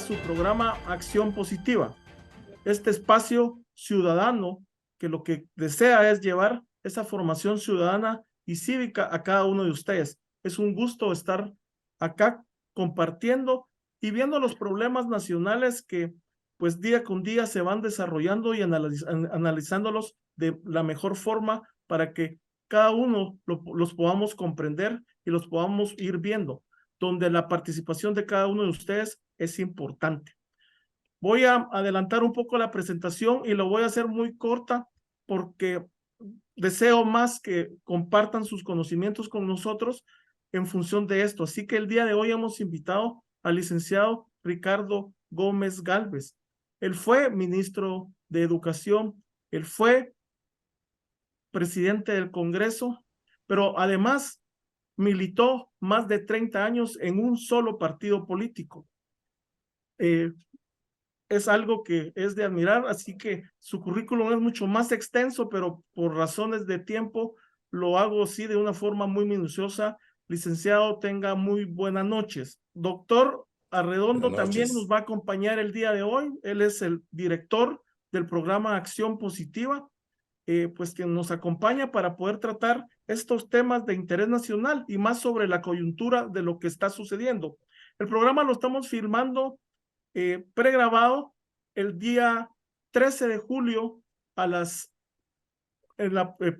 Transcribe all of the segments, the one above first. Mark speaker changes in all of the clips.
Speaker 1: su programa Acción Positiva, este espacio ciudadano que lo que desea es llevar esa formación ciudadana y cívica a cada uno de ustedes. Es un gusto estar acá compartiendo y viendo los problemas nacionales que pues día con día se van desarrollando y analizándolos de la mejor forma para que cada uno los podamos comprender y los podamos ir viendo, donde la participación de cada uno de ustedes es importante. Voy a adelantar un poco la presentación y lo voy a hacer muy corta porque deseo más que compartan sus conocimientos con nosotros en función de esto. Así que el día de hoy hemos invitado al licenciado Ricardo Gómez Gálvez. Él fue ministro de Educación, él fue presidente del Congreso, pero además militó más de 30 años en un solo partido político. Es algo que es de admirar, así que su currículum es mucho más extenso, pero por razones de tiempo lo hago así de una forma muy minuciosa. Licenciado, tenga muy buenas noches. Doctor
Speaker 2: Buenas
Speaker 1: Arredondo también nos
Speaker 2: noches.
Speaker 1: va a acompañar el día de hoy. Él es el director del programa Acción Positiva, pues que nos acompaña para poder tratar estos temas de interés nacional y más sobre la coyuntura de lo que está sucediendo. El programa lo estamos filmando pregrabado el día 13 de julio a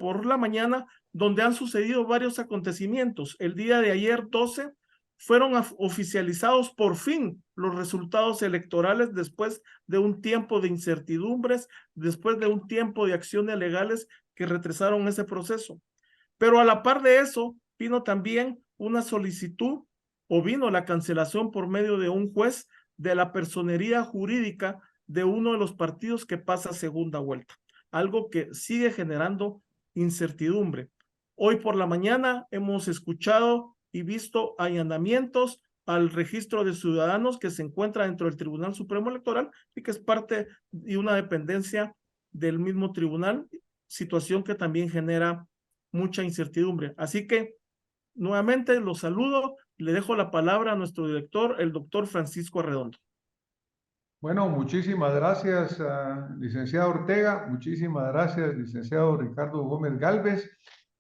Speaker 1: por la mañana, donde han sucedido varios acontecimientos. El día de ayer 12 fueron oficializados por fin los resultados electorales después de un tiempo de incertidumbres, después de un tiempo de acciones legales que retrasaron ese proceso. Pero a la par de eso, vino también una solicitud o vino la cancelación por medio de un juez de la personería jurídica de uno de los partidos que pasa a segunda vuelta, algo que sigue generando incertidumbre. Hoy por la mañana hemos escuchado y visto allanamientos al registro de ciudadanos que se encuentra dentro del Tribunal Supremo Electoral y que es parte de una dependencia del mismo tribunal, situación que también genera mucha incertidumbre. Así que nuevamente los saludo y le dejo la palabra a nuestro director, el doctor Francisco Arredondo.
Speaker 3: Bueno, muchísimas gracias, licenciado Ortega. Muchísimas gracias, licenciado Ricardo Gómez Gálvez.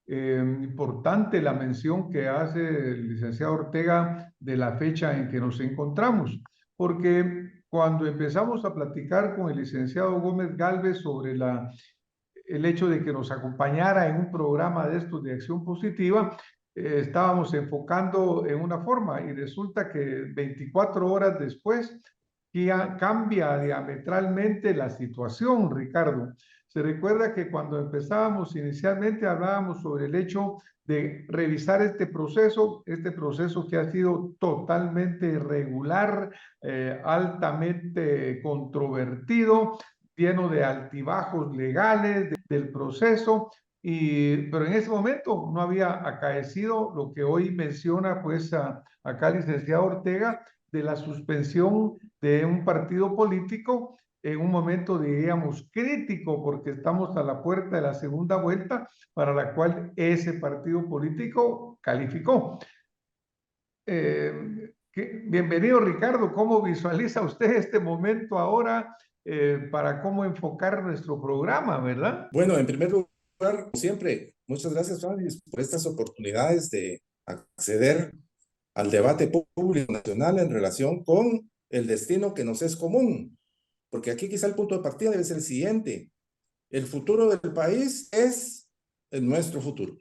Speaker 3: Importante la mención que hace el licenciado Ortega de la fecha en que nos encontramos, porque cuando empezamos a platicar con el licenciado Gómez Gálvez sobre el hecho de que nos acompañara en un programa de estos de acción positiva, estábamos enfocando en una forma y resulta que 24 horas después cambia diametralmente la situación, Ricardo. Se recuerda que cuando empezábamos inicialmente hablábamos sobre el hecho de revisar este proceso que ha sido totalmente irregular, altamente controvertido, lleno de altibajos legales del proceso, pero en ese momento no había acaecido lo que hoy menciona pues acá el licenciado Ortega, de la suspensión de un partido político en un momento, diríamos, crítico, porque estamos a la puerta de la segunda vuelta para la cual ese partido político calificó. Bienvenido, Ricardo. ¿Cómo visualiza usted este momento ahora para cómo enfocar nuestro programa, verdad?
Speaker 2: Bueno, en primer lugar, como siempre, muchas gracias, Francis, por estas oportunidades de acceder al debate público nacional en relación con el destino que nos es común. Porque aquí quizá el punto de partida debe ser el siguiente. El futuro del país es nuestro futuro.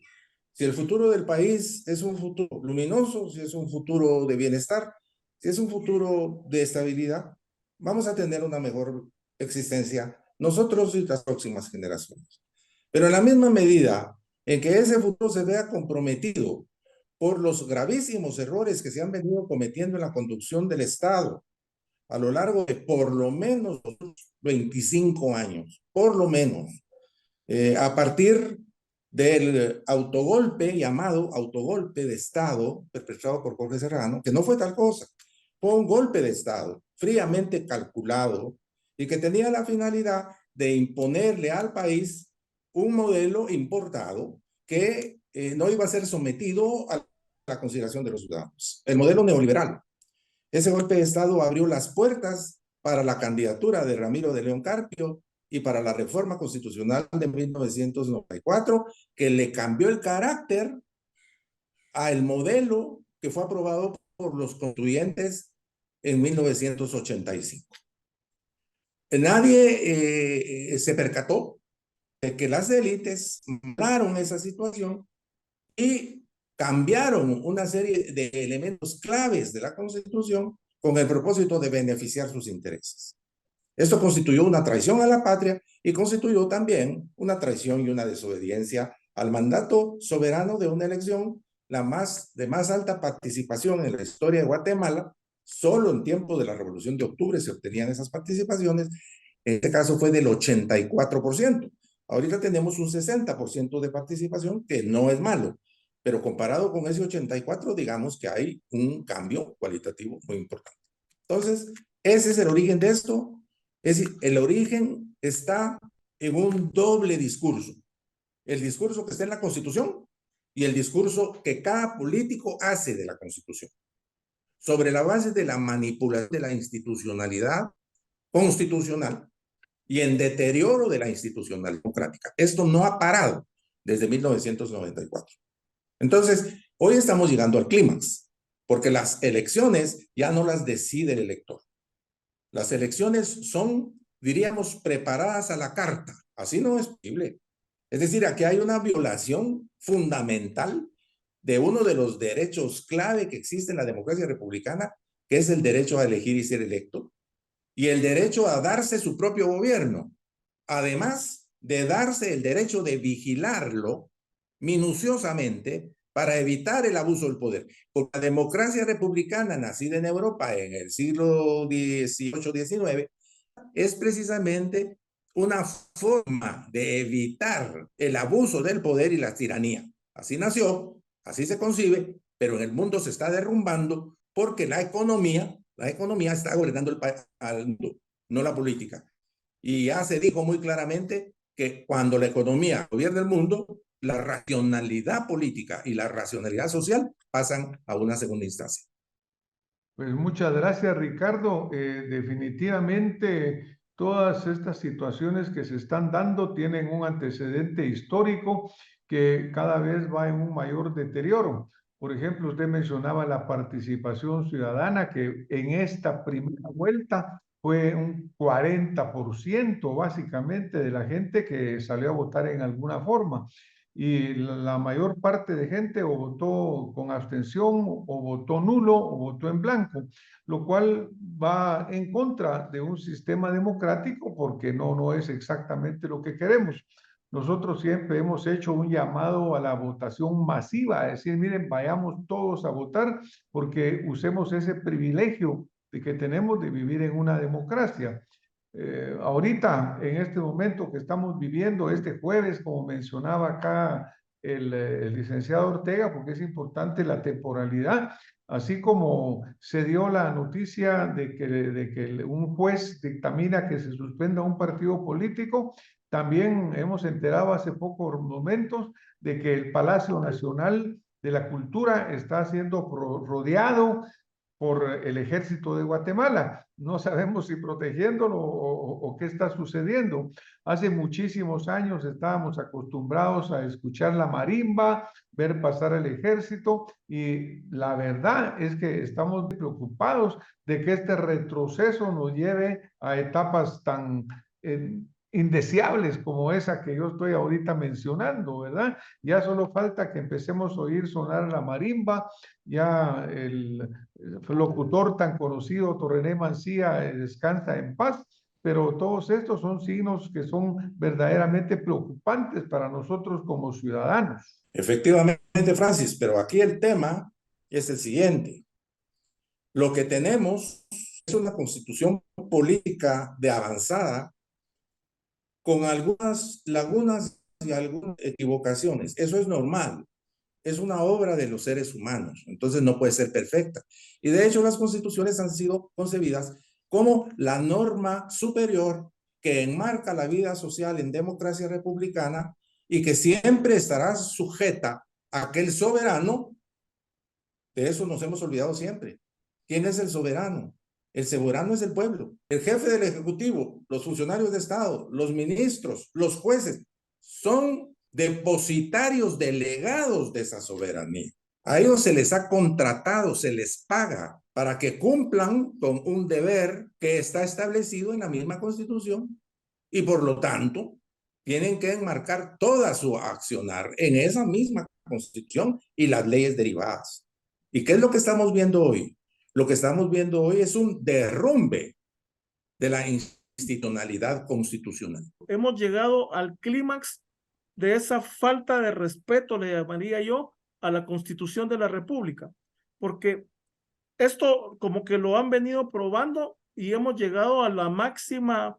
Speaker 2: Si el futuro del país es un futuro luminoso, si es un futuro de bienestar, si es un futuro de estabilidad, vamos a tener una mejor existencia nosotros y las próximas generaciones. Pero en la misma medida en que ese futuro se vea comprometido por los gravísimos errores que se han venido cometiendo en la conducción del Estado a lo largo de por lo menos 25 años, por lo menos, a partir del autogolpe, llamado autogolpe de Estado, perpetrado por Jorge Serrano, que no fue tal cosa, fue un golpe de Estado fríamente calculado y que tenía la finalidad de imponerle al país un modelo importado que no iba a ser sometido a la consideración de los ciudadanos, el modelo neoliberal. Ese golpe de Estado abrió las puertas para la candidatura de Ramiro de León Carpio y para la reforma constitucional de 1994, que le cambió el carácter al modelo que fue aprobado por los constituyentes en 1985. Nadie se percató de que las élites manejaron esa situación y cambiaron una serie de elementos claves de la Constitución con el propósito de beneficiar sus intereses. Esto constituyó una traición a la patria y constituyó también una traición y una desobediencia al mandato soberano de una elección de más alta participación en la historia de Guatemala. Solo en tiempo de la Revolución de Octubre se obtenían esas participaciones. En este caso fue del 84%. Ahorita tenemos un 60% de participación, que no es malo, pero comparado con ese 84%, digamos que hay un cambio cualitativo muy importante. Entonces, ese es el origen de esto. Es decir, el origen está en un doble discurso. El discurso que está en la Constitución y el discurso que cada político hace de la Constitución, sobre la base de la manipulación de la institucionalidad constitucional y en deterioro de la institucionalidad democrática. Esto no ha parado desde 1994. Entonces, hoy estamos llegando al clímax, porque las elecciones ya no las decide el elector. Las elecciones son, diríamos, preparadas a la carta. Así no es posible. Es decir, aquí hay una violación fundamental de uno de los derechos clave que existe en la democracia republicana, que es el derecho a elegir y ser electo, y el derecho a darse su propio gobierno, además de darse el derecho de vigilarlo minuciosamente para evitar el abuso del poder. Porque la democracia republicana nacida en Europa en el siglo XVIII-XIX es precisamente una forma de evitar el abuso del poder y la tiranía. Así nació, así se concibe, pero en el mundo se está derrumbando porque la economía está gobernando al mundo, no la política. Y ya se dijo muy claramente que cuando la economía gobierna el mundo, la racionalidad política y la racionalidad social pasan a una segunda instancia.
Speaker 3: Pues muchas gracias, Ricardo. Definitivamente todas estas situaciones que se están dando tienen un antecedente histórico que cada vez va en un mayor deterioro. Por ejemplo, usted mencionaba la participación ciudadana, que en esta primera vuelta fue un 40% básicamente de la gente que salió a votar en alguna forma. Y la mayor parte de gente o votó con abstención o votó nulo o votó en blanco, lo cual va en contra de un sistema democrático porque no es exactamente lo que queremos. Nosotros siempre hemos hecho un llamado a la votación masiva, a decir, miren, vayamos todos a votar porque usemos ese privilegio de que tenemos de vivir en una democracia. Ahorita, en este momento que estamos viviendo, este jueves, como mencionaba acá el licenciado Ortega, porque es importante la temporalidad, así como se dio la noticia de que un juez dictamina que se suspenda un partido político, también hemos enterado hace pocos momentos de que el Palacio Nacional de la Cultura está siendo rodeado por el ejército de Guatemala. No sabemos si protegiéndolo o qué está sucediendo. Hace muchísimos años estábamos acostumbrados a escuchar la marimba, ver pasar el ejército y la verdad es que estamos preocupados de que este retroceso nos lleve a etapas tan indeseables como esa que yo estoy ahorita mencionando, ¿verdad? Ya solo falta que empecemos a oír sonar la marimba, ya el locutor tan conocido, Torrené Mancía, descansa en paz, pero todos estos son signos que son verdaderamente preocupantes para nosotros como ciudadanos.
Speaker 2: Efectivamente, Francis, pero aquí el tema es el siguiente. Lo que tenemos es una constitución política de avanzada con algunas lagunas y algunas equivocaciones. Eso es normal. Es una obra de los seres humanos, entonces no puede ser perfecta. Y de hecho las constituciones han sido concebidas como la norma superior que enmarca la vida social en democracia republicana y que siempre estará sujeta a aquel soberano. De eso nos hemos olvidado siempre. ¿Quién es el soberano? El soberano es el pueblo. El jefe del Ejecutivo, los funcionarios de Estado, los ministros, los jueces, son depositarios delegados de esa soberanía. A ellos se les ha contratado, se les paga para que cumplan con un deber que está establecido en la misma Constitución y por lo tanto tienen que enmarcar toda su accionar en esa misma Constitución y las leyes derivadas. ¿Y qué es lo que estamos viendo hoy? Lo que estamos viendo hoy es un derrumbe de la institucionalidad constitucional.
Speaker 1: Hemos llegado al clímax de esa falta de respeto, le llamaría yo, a la Constitución de la República, porque esto como que lo han venido probando y hemos llegado a la máxima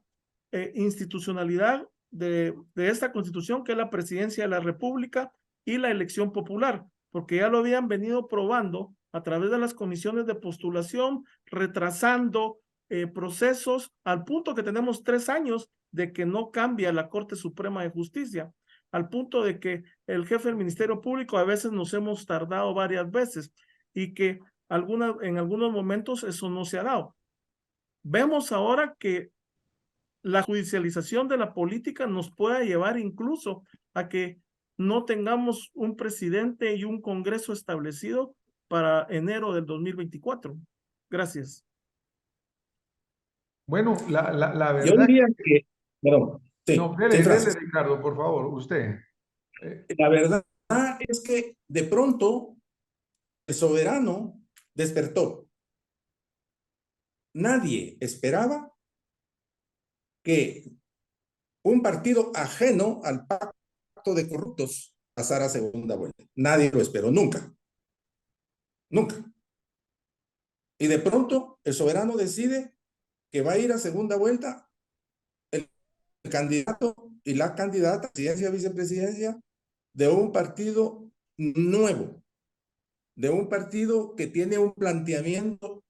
Speaker 1: institucionalidad de esta Constitución, que es la presidencia de la República y la elección popular, porque ya lo habían venido probando a través de las comisiones de postulación, retrasando procesos al punto que tenemos 3 años de que no cambia la Corte Suprema de Justicia, al punto de que el jefe del Ministerio Público a veces nos hemos tardado varias veces y que en algunos momentos eso no se ha dado. Vemos ahora que la judicialización de la política nos puede llevar incluso a que no tengamos un presidente y un Congreso establecido para enero del 2024. Gracias.
Speaker 3: Bueno, la
Speaker 2: Yo
Speaker 3: verdad...
Speaker 2: diría que, perdón, sí,
Speaker 3: No,
Speaker 2: sí,
Speaker 3: dele, Ricardo, por favor, usted.
Speaker 2: La verdad es que de pronto el soberano despertó. Nadie esperaba que un partido ajeno al pacto de corruptos pasara a segunda vuelta. Nadie lo esperó, nunca. Nunca. Y de pronto el soberano decide que va a ir a segunda vuelta el candidato y la candidata, presidencia, vicepresidencia, de un partido nuevo, de un partido que tiene un planteamiento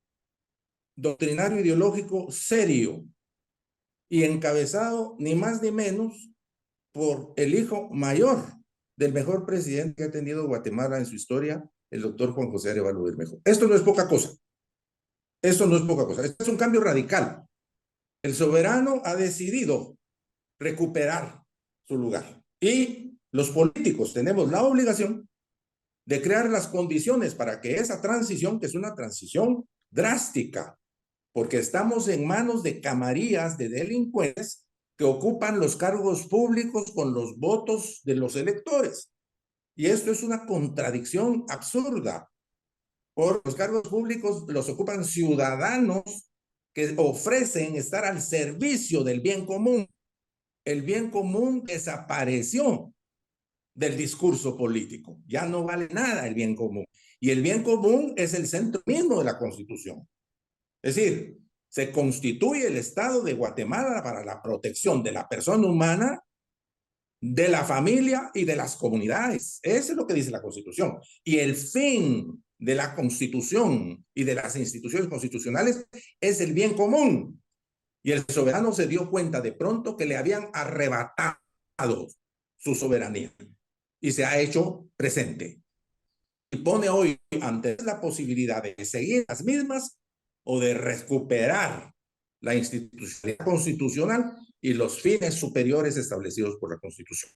Speaker 2: doctrinario ideológico serio y encabezado ni más ni menos por el hijo mayor del mejor presidente que ha tenido Guatemala en su historia, el doctor Juan José Arevalo Bermejo. Esto no es poca cosa. Esto no es poca cosa. Esto es un cambio radical. El soberano ha decidido recuperar su lugar. Y los políticos tenemos la obligación de crear las condiciones para que esa transición, que es una transición drástica, porque estamos en manos de camarillas de delincuentes que ocupan los cargos públicos con los votos de los electores. Y esto es una contradicción absurda. Por los cargos públicos los ocupan ciudadanos que ofrecen estar al servicio del bien común. El bien común desapareció del discurso político. Ya no vale nada el bien común. Y el bien común es el centro mismo de la Constitución. Es decir, se constituye el Estado de Guatemala para la protección de la persona humana, de la familia y de las comunidades. Eso es lo que dice la Constitución. Y el fin de la Constitución y de las instituciones constitucionales es el bien común. Y el soberano se dio cuenta de pronto que le habían arrebatado su soberanía y se ha hecho presente. Y pone hoy ante la posibilidad de seguir las mismas o de recuperar la institucionalidad constitucional y los fines superiores establecidos por la Constitución.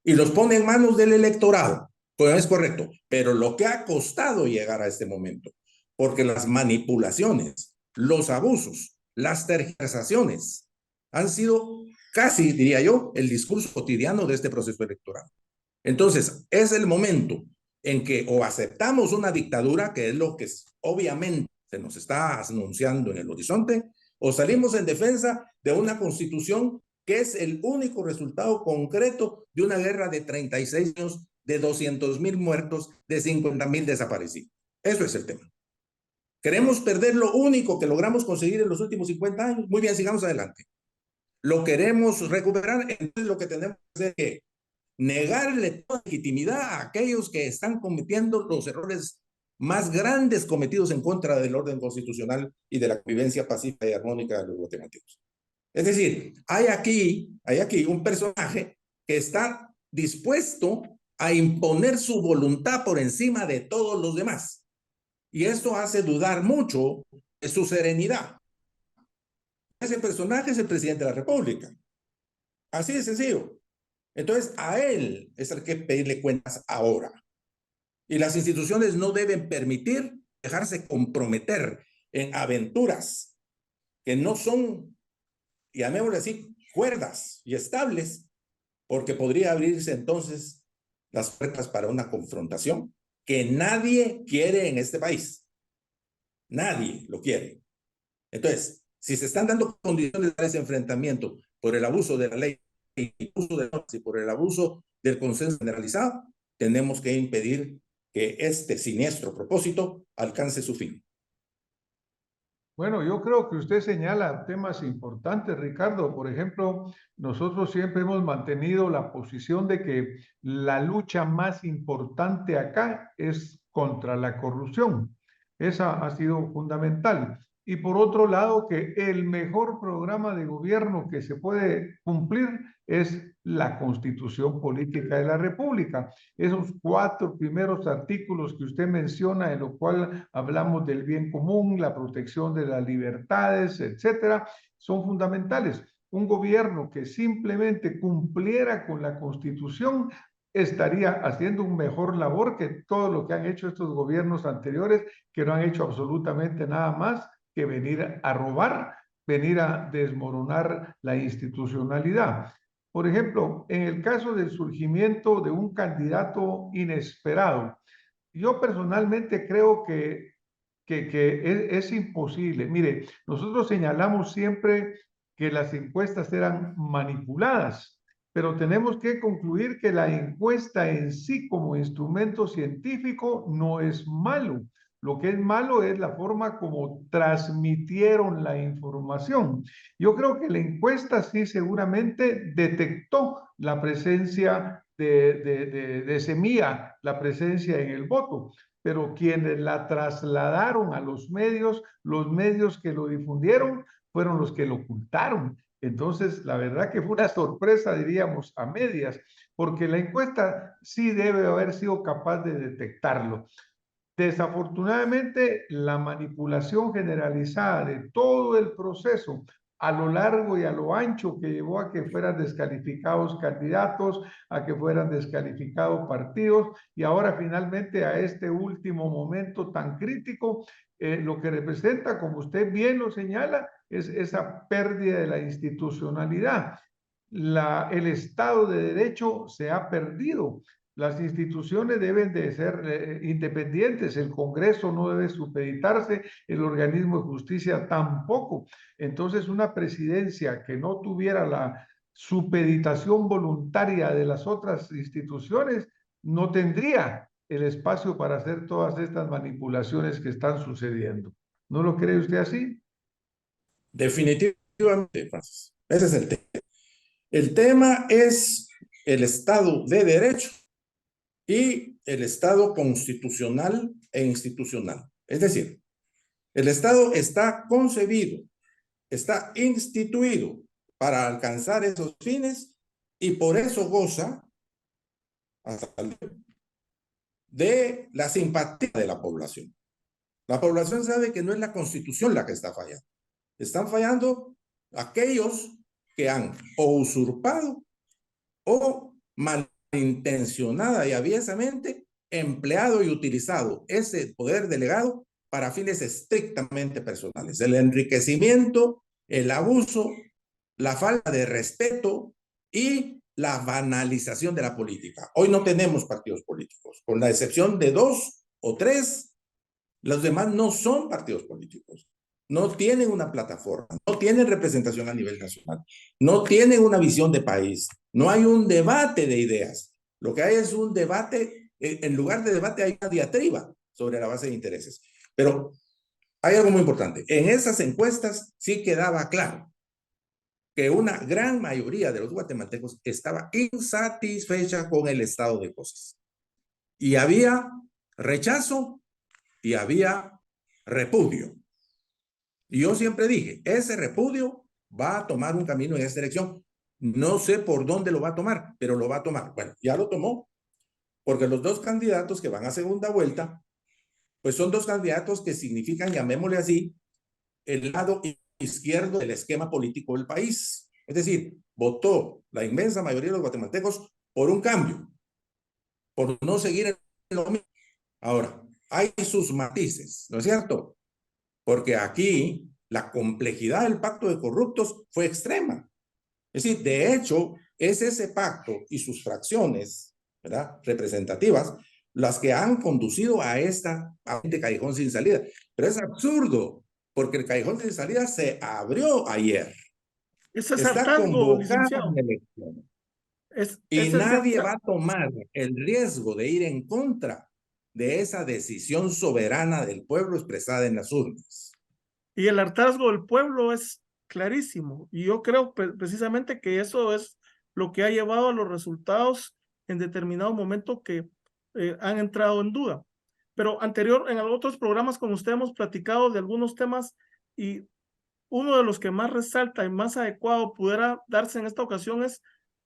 Speaker 2: Y los pone en manos del electorado. Pues es correcto, pero lo que ha costado llegar a este momento, porque las manipulaciones, los abusos, las tergiversaciones han sido casi, diría yo, el discurso cotidiano de este proceso electoral. Entonces, es el momento en que o aceptamos una dictadura, que es lo que obviamente se nos está anunciando en el horizonte, o salimos en defensa de una constitución que es el único resultado concreto de una guerra de 36 años, de 200,000 muertos, de 50,000 desaparecidos. Eso es el tema. ¿Queremos perder lo único que logramos conseguir en los últimos 50 años? Muy bien, sigamos adelante. ¿Lo queremos recuperar? Entonces lo que tenemos que hacer es negarle toda legitimidad a aquellos que están cometiendo los errores más grandes cometidos en contra del orden constitucional y de la convivencia pacífica y armónica de los guatemaltecos. Es decir, hay aquí un personaje que está dispuesto a imponer su voluntad por encima de todos los demás. Y esto hace dudar mucho de su serenidad. Ese personaje es el presidente de la República. Así de sencillo. Entonces, a él es el que pedirle cuentas ahora. Y las instituciones no deben permitir dejarse comprometer en aventuras que no son, llamémosle así, cuerdas y estables, porque podría abrirse entonces las puertas para una confrontación que nadie quiere en este país. Nadie lo quiere. Entonces, si se están dando condiciones para ese enfrentamiento por el abuso de la ley y por el abuso del consenso generalizado, tenemos que impedir que este siniestro propósito alcance su fin.
Speaker 3: Bueno, yo creo que usted señala temas importantes, Ricardo. Por ejemplo, nosotros siempre hemos mantenido la posición de que la lucha más importante acá es contra la corrupción. Esa ha sido fundamental. Y por otro lado, que el mejor programa de gobierno que se puede cumplir es la Constitución Política de la República. Esos 4 primeros artículos que usted menciona, en lo cual hablamos del bien común, la protección de las libertades, etcétera, son fundamentales. Un gobierno que simplemente cumpliera con la Constitución estaría haciendo un mejor labor que todo lo que han hecho estos gobiernos anteriores, que no han hecho absolutamente nada más que venir a robar, venir a desmoronar la institucionalidad. Por ejemplo, en el caso del surgimiento de un candidato inesperado, yo personalmente creo que es imposible. Mire, nosotros señalamos siempre que las encuestas eran manipuladas, pero tenemos que concluir que la encuesta en sí como instrumento científico no es malo. Lo que es malo es la forma como transmitieron la información. Yo creo que la encuesta sí seguramente detectó la presencia de semilla, la presencia en el voto, pero quienes la trasladaron a los medios que lo difundieron, fueron los que lo ocultaron. Entonces, la verdad que fue una sorpresa, diríamos, a medias, porque la encuesta sí debe haber sido capaz de detectarlo. Desafortunadamente, la manipulación generalizada de todo el proceso a lo largo y a lo ancho que llevó a que fueran descalificados candidatos, a que fueran descalificados partidos y ahora finalmente a este último momento tan crítico, lo que representa, como usted bien lo señala, es esa pérdida de la institucionalidad. El Estado de Derecho se ha perdido. Las instituciones deben de ser independientes, el Congreso no debe supeditarse, el organismo de justicia tampoco. Entonces, una presidencia que no tuviera la supeditación voluntaria de las otras instituciones no tendría el espacio para hacer todas estas manipulaciones que están sucediendo. ¿No lo cree usted así?
Speaker 2: Definitivamente, Francis. Ese es el tema. El tema es el Estado de Derecho y el Estado constitucional e institucional. Es decir, el Estado está concebido, está instituido para alcanzar esos fines y por eso goza de la simpatía de la población. La población sabe que no es la Constitución la que está fallando. Están fallando aquellos que han o usurpado o malintencionada y aviesamente empleado y utilizado ese poder delegado para fines estrictamente personales. El enriquecimiento, el abuso, la falta de respeto y la banalización de la política. Hoy no tenemos partidos políticos, con la excepción de 2 o 3, los demás no son partidos políticos. No tienen una plataforma, no tienen representación a nivel nacional, no tienen una visión de país, no hay un debate de ideas. Lo que hay es un debate, en lugar de debate hay una diatriba sobre la base de intereses. Pero hay algo muy importante. En esas encuestas sí quedaba claro que una gran mayoría de los guatemaltecos estaba insatisfecha con el estado de cosas. Y había rechazo y había repudio. Y yo siempre dije, ese repudio va a tomar un camino en esta elección. No sé por dónde lo va a tomar, pero lo va a tomar. Bueno, ya lo tomó, porque los 2 candidatos que van a segunda vuelta pues son dos candidatos que significan, llamémosle así, el lado izquierdo del esquema político del país. Es decir, votó la inmensa mayoría de los guatemaltecos por un cambio, por no seguir en lo mismo. Ahora, hay sus matices, ¿no es cierto? Porque aquí la complejidad del pacto de corruptos fue extrema. Es decir, de hecho, es ese pacto y sus fracciones, ¿verdad?, representativas, las que han conducido a este callejón sin salida. Pero es absurdo, porque el callejón sin salida se abrió ayer.
Speaker 1: Ese es
Speaker 2: Está
Speaker 1: hartazgo,
Speaker 2: convocada
Speaker 1: licenciado.
Speaker 2: en elecciones.
Speaker 1: Es
Speaker 2: Y
Speaker 1: el
Speaker 2: nadie va a tomar el riesgo de ir en contra de esa decisión soberana del pueblo expresada en las urnas.
Speaker 1: Y el hartazgo del pueblo es clarísimo. Y yo creo precisamente que eso es lo que ha llevado a los resultados en determinado momento que han entrado en duda. Pero en otros programas con usted hemos platicado de algunos temas y uno de los que más resalta y más adecuado pudiera darse en esta ocasión es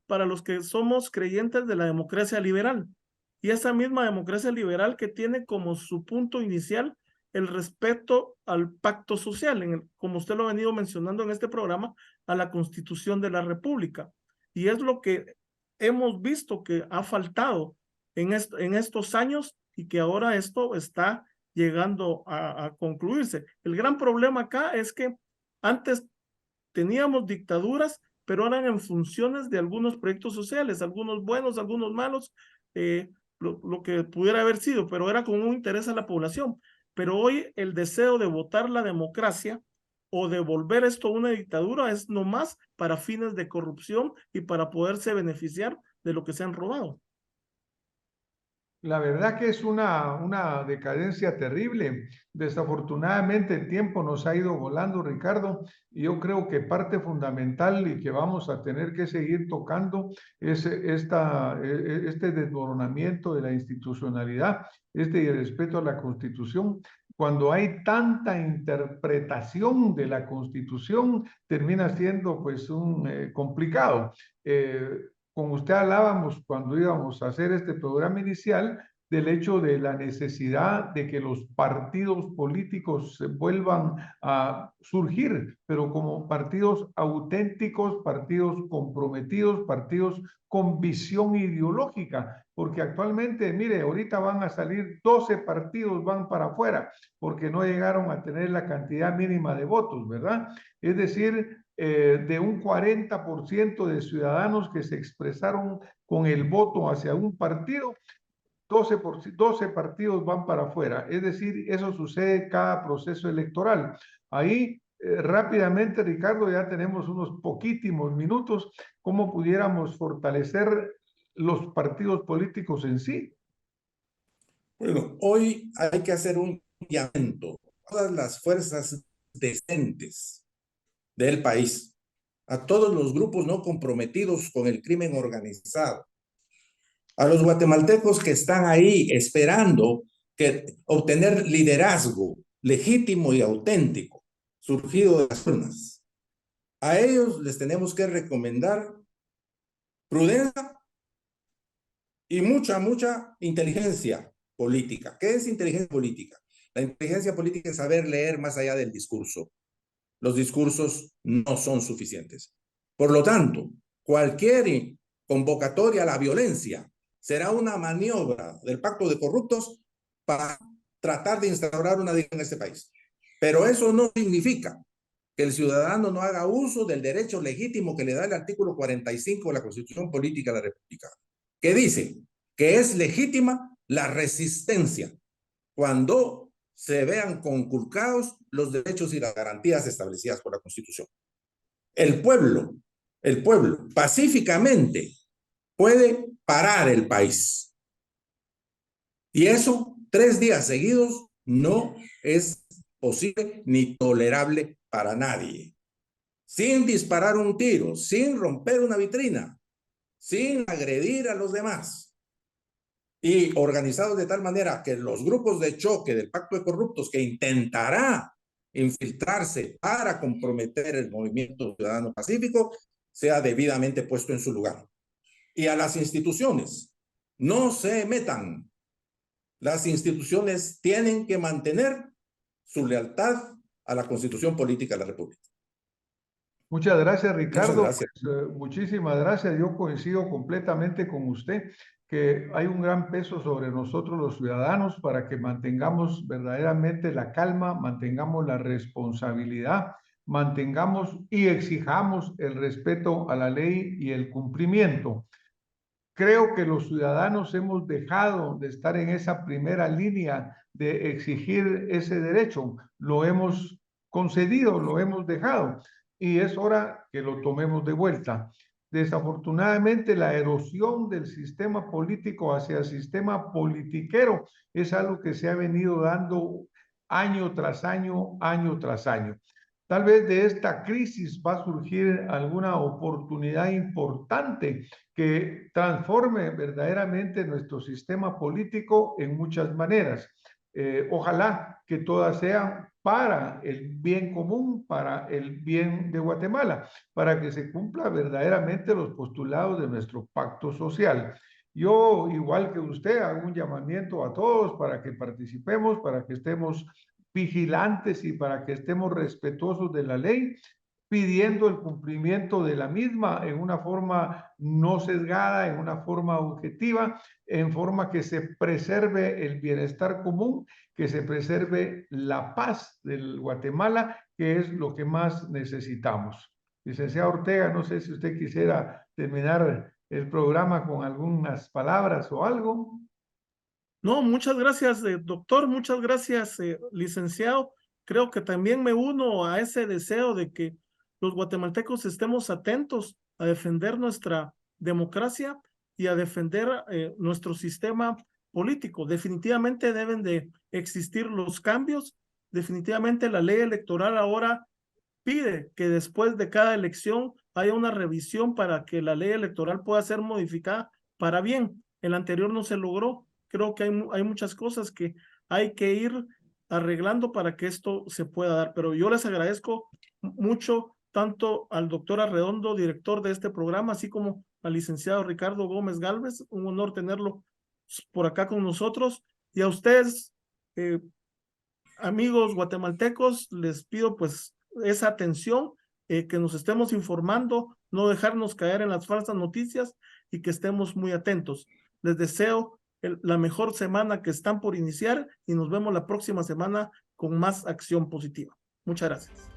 Speaker 1: para los que somos creyentes de la democracia liberal. Y esa misma democracia liberal que tiene como su punto inicial el respeto al pacto social, como usted lo ha venido mencionando en este programa, a la Constitución de la República. Y es lo que hemos visto que ha faltado en estos años y que ahora esto está llegando a concluirse. El gran problema acá es que antes teníamos dictaduras, pero eran en funciones de algunos proyectos sociales, algunos buenos, algunos malos, lo que pudiera haber sido, pero era con un interés a la población. Pero hoy el deseo de votar la democracia o de volver esto a una dictadura es nomás para fines de corrupción y para poderse beneficiar de lo que se han robado.
Speaker 3: La verdad que es una decadencia terrible. Desafortunadamente el tiempo nos ha ido volando, Ricardo, y yo creo que parte fundamental y que vamos a tener que seguir tocando es este desmoronamiento de la institucionalidad, este respeto a la Constitución. Cuando hay tanta interpretación de la Constitución, termina siendo pues complicado. Con usted hablábamos cuando íbamos a hacer este programa inicial del hecho de la necesidad de que los partidos políticos se vuelvan a surgir, pero como partidos auténticos, partidos comprometidos, partidos con visión ideológica, porque actualmente, mire, ahorita van a salir 12 partidos, van para afuera, porque no llegaron a tener la cantidad mínima de votos, ¿verdad? Es decir, de un 40% de ciudadanos que se expresaron con el voto hacia un partido, 12 partidos van para afuera. Es decir, eso sucede cada proceso electoral. Ahí, rápidamente, Ricardo, ya tenemos unos poquísimos minutos, ¿cómo pudiéramos fortalecer los partidos políticos en sí?
Speaker 2: Bueno, hoy hay que hacer un llamamiento a todas las fuerzas decentes del país, a todos los grupos no comprometidos con el crimen organizado, a los guatemaltecos que están ahí esperando obtener liderazgo legítimo y auténtico, surgido de las urnas. A ellos les tenemos que recomendar prudencia y mucha inteligencia política. ¿Qué es inteligencia política? La inteligencia política es saber leer más allá del discurso. Los discursos no son suficientes. Por lo tanto, cualquier convocatoria a la violencia será una maniobra del pacto de corruptos para tratar de instaurar una dictadura en este país. Pero eso no significa que el ciudadano no haga uso del derecho legítimo que le da el artículo 45 de la Constitución Política de la República, que dice que es legítima la resistencia cuando se vean conculcados los derechos y las garantías establecidas por la Constitución. El pueblo pacíficamente puede parar el país. Y eso 3 días seguidos no es posible ni tolerable para nadie. Sin disparar un tiro, sin romper una vitrina, sin agredir a los demás. Y organizados de tal manera que los grupos de choque del pacto de corruptos que intentará infiltrarse para comprometer el movimiento ciudadano pacífico sea debidamente puesto en su lugar. Y a las instituciones, no se metan, las instituciones tienen que mantener su lealtad a la Constitución Política de la República.
Speaker 3: Muchas gracias, Ricardo.
Speaker 2: Muchas gracias.
Speaker 3: Pues, muchísimas gracias. Yo coincido completamente con usted que hay un gran peso sobre nosotros los ciudadanos para que mantengamos verdaderamente la calma, mantengamos la responsabilidad, mantengamos y exijamos el respeto a la ley y el cumplimiento. Creo que los ciudadanos hemos dejado de estar en esa primera línea de exigir ese derecho. Lo hemos concedido, lo hemos dejado y es hora que lo tomemos de vuelta. Desafortunadamente, la erosión del sistema político hacia el sistema politiquero es algo que se ha venido dando año tras año, año tras año. Tal vez de esta crisis va a surgir alguna oportunidad importante que transforme verdaderamente nuestro sistema político en muchas maneras. Ojalá que todas sean para el bien común, para el bien de Guatemala, para que se cumpla verdaderamente los postulados de nuestro pacto social. Yo, igual que usted, hago un llamamiento a todos para que participemos, para que estemos vigilantes y para que estemos respetuosos de la ley, pidiendo el cumplimiento de la misma en una forma no sesgada, en una forma objetiva, en forma que se preserve el bienestar común, que se preserve la paz del Guatemala, que es lo que más necesitamos. Licenciado Ortega, no sé si usted quisiera terminar el programa con algunas palabras o algo.
Speaker 1: No, muchas gracias, doctor, muchas gracias, licenciado. Creo que también me uno a ese deseo de que los guatemaltecos estemos atentos a defender nuestra democracia y a defender nuestro sistema político. Definitivamente deben de existir los cambios. Definitivamente la ley electoral ahora pide que después de cada elección haya una revisión para que la ley electoral pueda ser modificada para bien. El anterior no se logró. Creo que hay muchas cosas que hay que ir arreglando para que esto se pueda dar. Pero yo les agradezco mucho tanto al doctor Arredondo, director de este programa, así como al licenciado Ricardo Gómez Gálvez. Un honor tenerlo por acá con nosotros. Y a ustedes, amigos guatemaltecos, les pido pues esa atención, que nos estemos informando, no dejarnos caer en las falsas noticias y que estemos muy atentos. Les deseo la mejor semana que están por iniciar y nos vemos la próxima semana con más acción positiva. Muchas gracias.